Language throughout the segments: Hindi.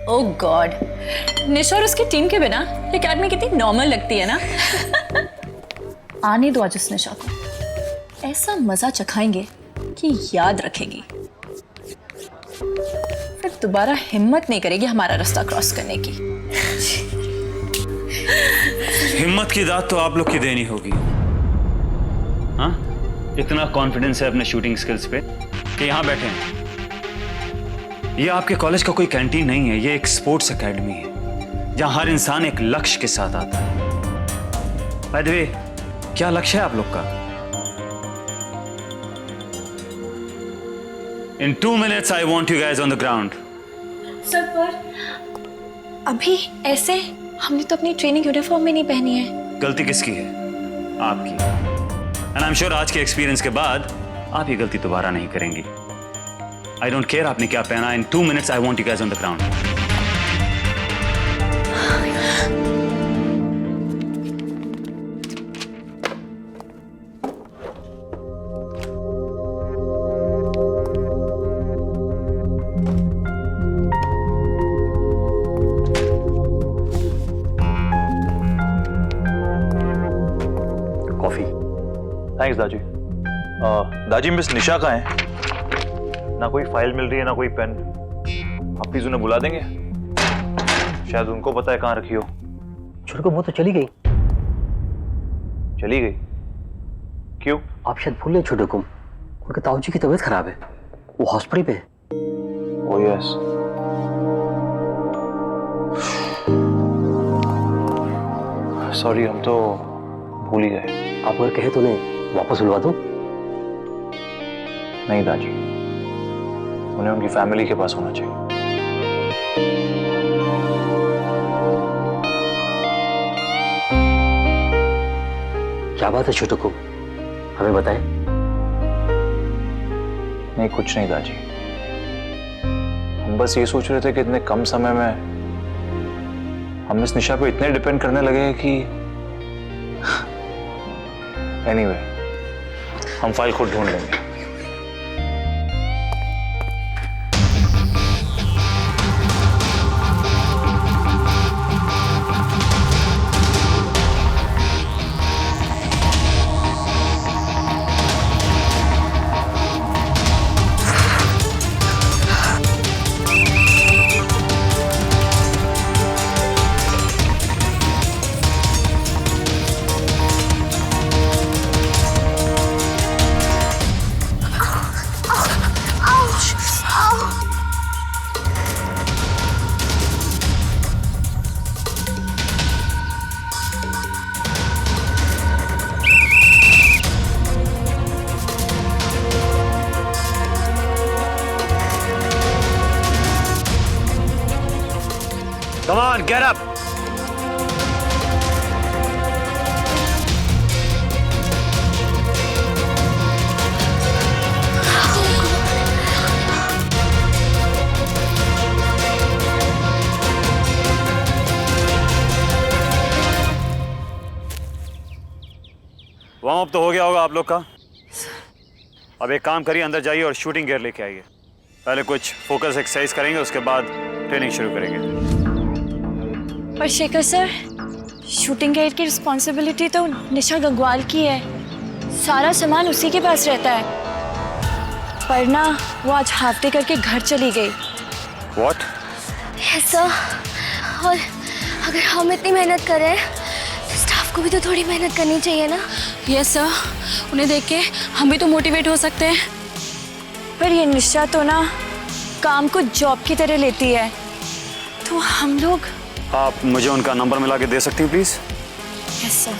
ओह गॉड, निशा और उसकी टीम के बिना एकेडमी कितनी नॉर्मल लगती है ना। आने दो आज उस निशा को, ऐसा मजा चखाएंगे कि याद रखेगी, फिर दोबारा हिम्मत नहीं करेगी हमारा रास्ता क्रॉस करने की। हिम्मत की दाद तो आप लोग की देनी होगी। हाँ, इतना कॉन्फिडेंस है अपने शूटिंग स्किल्स पे कि यहाँ बैठे हैं। ये आपके कॉलेज का कोई कैंटीन नहीं है, ये एक स्पोर्ट्स एकेडमी है जहां हर इंसान एक लक्ष्य के साथ आता है। बाय द वे, क्या लक्ष्य है आप लोग का? In 2 minutes I want you guys on the ground. Sir पर अभी ऐसे हमने तो अपनी ट्रेनिंग यूनिफॉर्म में नहीं पहनी है। गलती किसकी है? आपकी। And I'm sure आज के एक्सपीरियंस के बाद आप ये गलती दोबारा नहीं करेंगी। I don't care आपने क्या पहना। In 2 minutes I want you guys on the ground. Coffee. Thanks Daji. Daji miss निशा कहाँ है? ना कोई फाइल मिल रही है ना कोई पेन। आप प्लीज उन्हें बुला देंगे? शायद उनको पता है कहाँ रखी हो। छोटू वो तो चली गई। चली गई? क्यों? आप शायद भूल गए छोटू को, उनके ताऊजी की तबीयत खराब है, वो हॉस्पिटल पे है। Oh yes. सॉरी, हम तो भूल ही गए। आप अगर कहे तो उन्हें वापस बुलवा दूं? नहीं दादी, उन्हें उनकी फैमिली के पास होना चाहिए। क्या बात है छोटू को, हमें बताएं। नहीं कुछ नहीं दादी, हम बस ये सोच रहे थे कि इतने कम समय में हम इस निशा पे इतने डिपेंड करने लगे हैं कि एनीवे, हम फाइल खुद ढूंढ लेंगे। Come on, get up. Warm up तो हो गया होगा आप लोग का। अब एक काम करिए, अंदर जाइए और शूटिंग गियर लेके आइए। पहले कुछ फोकस एक्सरसाइज करेंगे, उसके बाद ट्रेनिंग शुरू करेंगे। पर शेखर सर, शूटिंग गाइड की रिस्पॉन्सिबिलिटी तो निशा गंगवाल की है, सारा सामान उसी के पास रहता है। पर ना वो आज हाफ डे करके घर चली गई। What? यस सर, और अगर हम इतनी मेहनत करें तो स्टाफ को भी तो थोड़ी मेहनत करनी चाहिए ना। यस सर, उन्हें देख के हम भी तो मोटिवेट हो सकते हैं। पर ये निशा तो ना काम को जॉब की तरह लेती है, तो हम लोग। आप मुझे उनका नंबर मिला के दे सकती हैं please? Yes sir.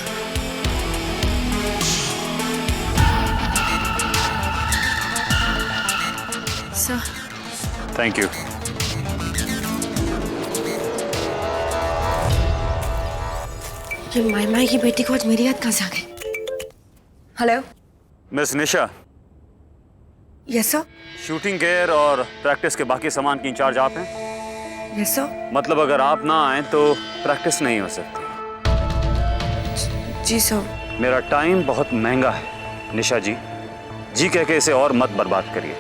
Sir thank you. ये माई की बेटी को आज मेरी याद कहाँ से आ गई? Hello miss Nisha, yes sir. Shooting gear और प्रैक्टिस के बाकी सामान की इंचार्ज आप हैं? Yes sir. मतलब अगर आप ना आए तो प्रैक्टिस नहीं हो सकती। जी सर। मेरा टाइम बहुत महंगा है निशा जी, जी कह के इसे और मत बर्बाद करिए।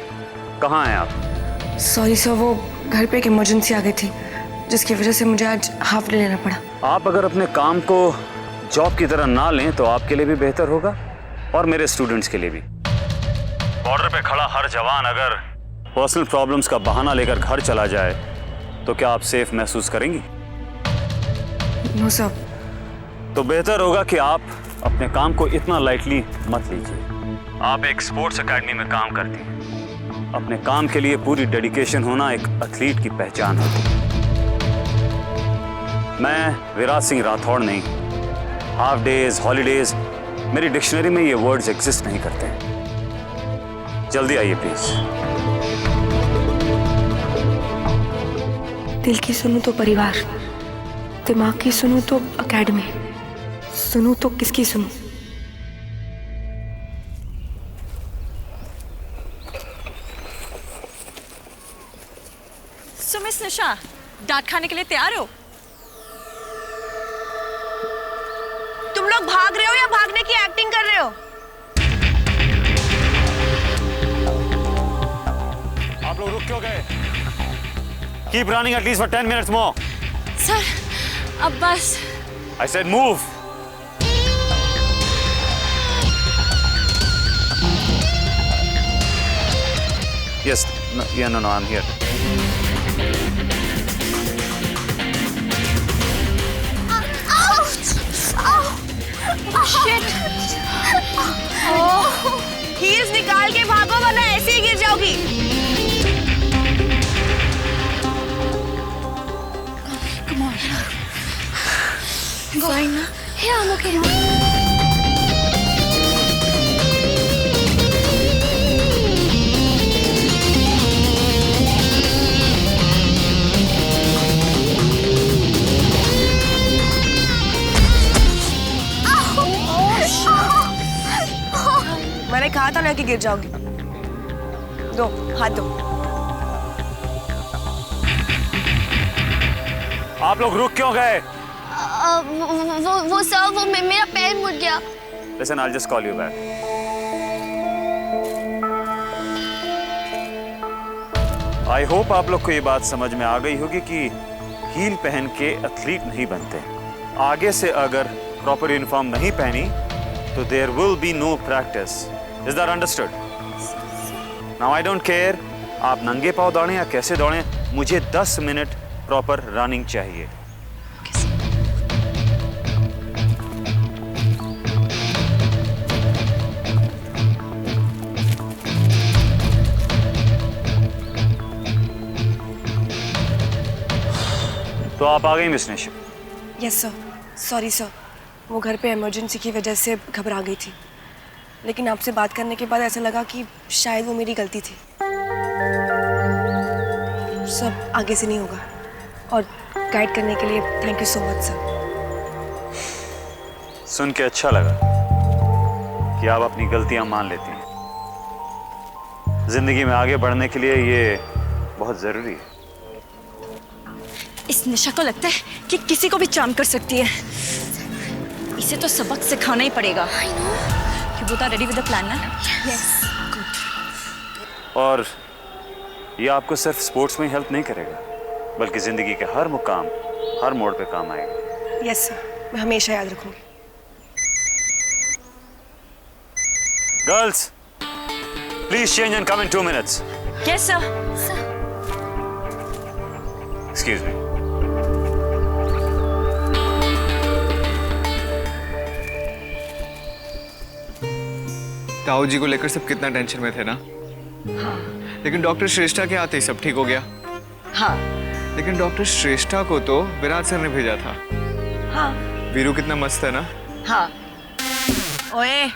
कहाँ हैं आप? सॉरी सर, वो घर पे एक इमरजेंसी आ गई थी, जिसकी वजह से मुझे आज हाफ डे लेना पड़ा। आप अगर अपने काम को जॉब की तरह ना लें तो आपके लिए भी बेहतर होगा और मेरे स्टूडेंट्स के लिए भी। बॉर्डर पे खड़ा हर जवान अगर पर्सनल प्रॉब्लम्स का बहाना लेकर घर चला जाए तो क्या आप सेफ महसूस करेंगी? No sir. तो बेहतर होगा कि आप अपने काम को इतना लाइटली मत लीजिए। आप एक स्पोर्ट्स एकेडमी में काम करती हैं। अपने काम के लिए पूरी डेडिकेशन होना एक एथलीट की पहचान होती है। मैं विराज सिंह राठौड़ नहीं। हाफ डेज, हॉलीडेज मेरी डिक्शनरी में ये वर्ड्स एग्जिस्ट नहीं करते। जल्दी आइए प्लीज। दिल की सुनूं तो परिवार, दिमाग की सुनूं तो एकेडमी, सुनूं तो किसकी सुनूं? सो मिस निशा, डांट खाने के लिए तैयार हो? तुम लोग भाग रहे हो या भागने की एक्टिंग कर रहे हो? आप लोग रुक क्यों गए? Keep running at least for 10 minutes more. Sir, अब बस। I said move. Yes, no, yeah, no, I'm here. Heels निकाल के भागो वरना ऐसे ही गिर जाओगी। Come on. Fine ना? Yeah, I'm okay now. मैंने कहा था ना कि गिर जाओगी। दो हाथ दो। आप लोग रुक क्यों गए? वो सर, वो मेरा पैर मुड़ गया। Listen, I'll just call you back. I hope आप लोग को ये बात समझ में आ गई होगी कि हील पहन के एथलीट नहीं बनते। आगे से अगर प्रॉपर यूनिफॉर्म नहीं पहनी तो there will be no practice. Is that understood? Now I don't care आप नंगे पाँव दौड़ें या कैसे दौड़ें, मुझे 10 मिनट प्रॉपर रनिंग चाहिए। तो आप आ गई miss Nisha? Yes sir. Sorry sir, वो घर पे इमरजेंसी की वजह से घबरा गई थी, लेकिन आपसे बात करने के बाद ऐसा लगा कि शायद वो मेरी गलती थी। सब आगे से नहीं होगा, और गाइड करने के लिए thank you so much sir. सुन के अच्छा लगा कि आप अपनी गलतियां मान लेती हैं। जिंदगी में आगे बढ़ने के लिए ये बहुत जरूरी है। इस निशा को लगता है कि किसी को भी चार्म कर सकती है। इसे तो सबक सिखाना ही पड़ेगा। You both are ready with the plan, ना? Yes. और ये आपको सिर्फ स्पोर्ट्स में हेल्प नहीं करेगा, बल्कि जिंदगी के हर मुकाम, हर मोड़ पे काम आएगा। यस सर, मैं हमेशा याद रखूंगी। Girls, please change and come in 2 minutes. Yes, sir. Excuse me. ताऊ जी को लेकर सब कितना टेंशन में थे ना। हाँ। लेकिन डॉक्टर श्रेष्ठा के आते ही सब ठीक हो गया। हाँ। लेकिन डॉक्टर श्रेष्ठा को तो विराट सर ने भेजा था। हाँ। वीरू कितना मस्त है ना। हाँ। ओए,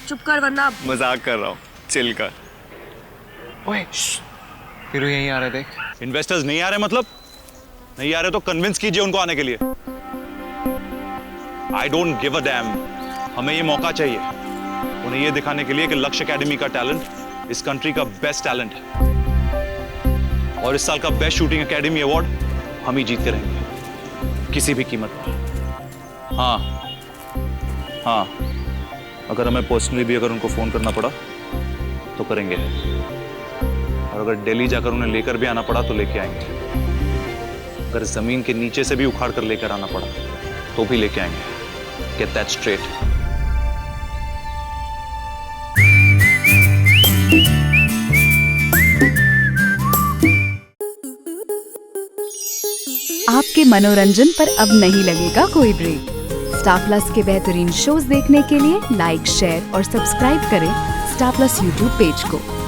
चुप कर वरना। मजाक कर रहा हूँ, चिल कर। ओए, वीरू यहीं आ रहे, देख। इन्वेस्टर्स नहीं आ रहे मतलब? नहीं आ रहे तो कन्विंस कीजिए उनको आने के लिए। I don't give a dam. हमें ये मौका चाहिए उन्हें ये दिखाने के लिए कि लक्ष्य एकेडमी का टैलेंट इस कंट्री का बेस्ट टैलेंट है, और इस साल का बेस्ट शूटिंग एकेडमी अवार्ड हम ही जीतते रहेंगे किसी भी कीमत पर। हाँ हाँ, अगर हमें पर्सनली भी अगर उनको फोन करना पड़ा तो करेंगे, और अगर दिल्ली जाकर उन्हें लेकर भी आना पड़ा तो लेके आएंगे। अगर जमीन के नीचे से भी उखाड़ कर लेकर आना पड़ा तो भी लेके आएंगे। Get that straight. आपके मनोरंजन पर अब नहीं लगेगा कोई ब्रेक। स्टार प्लस के बेहतरीन शोज देखने के लिए लाइक, शेयर और सब्सक्राइब करें स्टार प्लस यूट्यूब पेज को।